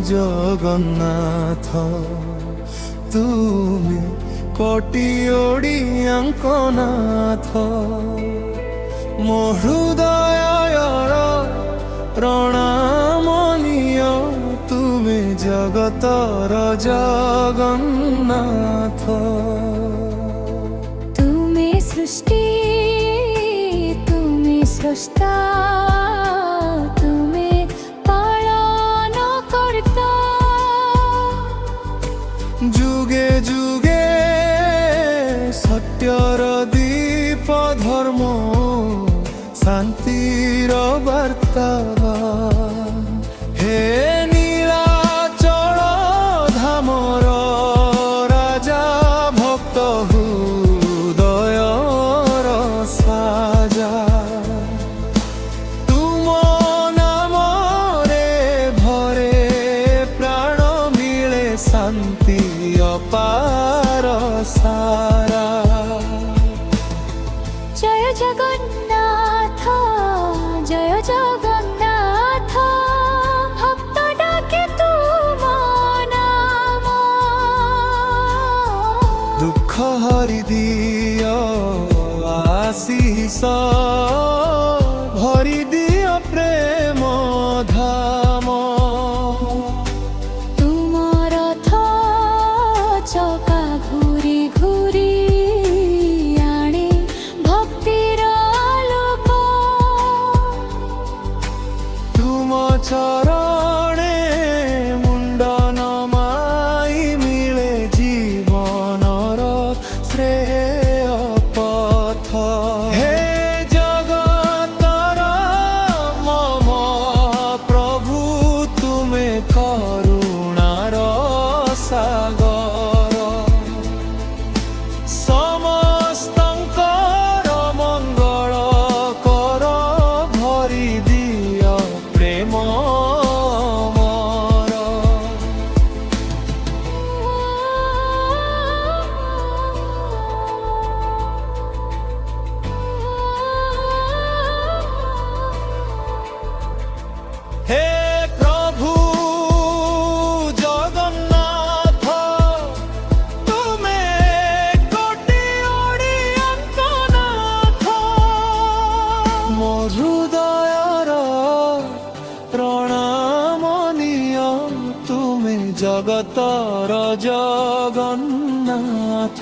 ଜଗନ୍ନାଥ ତୁମେ କୋଟି ଓଡ଼ିଆଙ୍କ ନାଥ ମୋ ହୃଦୟର ପ୍ରଣାମ ନିଅ ତୁମେ ଜଗତର ଜଗନ୍ନାଥ ତୁମେ ସୃଷ୍ଟି ତୁମେ ସ୍ରଷ୍ଟା ତୁମେ ପାଳନ କର୍ତ୍ତା ଯୁଗେ ଯୁଗେ ସତ୍ୟର ଦୀପ ଧର୍ମ ଶାନ୍ତିର ବାର୍ତ୍ତା ହେ ନୀଳାଚଳ ଧାମର ରାଜା ଭକ୍ତ ହୃଦୟର ସାଜା ତୁମ ନାମରେ ଭରେ ପ୍ରାଣ ମିଳେ ଶାନ୍ତି ଅପାର ସାରା জয় জগন্নাথ জয় জগন্নাথ ভক্ত ডাকে তুম নাম দুঃখ হরি দিও আশিস ভরি দিও প্রেম ধাম তুম রথ চকা ঘুরি ঘুরি আনে ভক্তির আলোক তুম চরণে মুন্ড নমাই মিলে জীবনর শ্রেয় পথ হে জগতর মম প্রভু তুমে করুণার সাগর ସମସ୍ତଙ୍କର ମଙ୍ଗଳ କର ଭରି ଦିଅ ପ୍ରେମ ମୋର হে প্রভু জগন্নাଥ ତୁମେ କୋଟି ଓଡ଼ିଆଙ୍କ ନାଥ ମୋ ହୃଦୟର ପ୍ରଣାମ ନିଅ ତୁମେ ଜଗତର ଜଗନ୍ନାଥ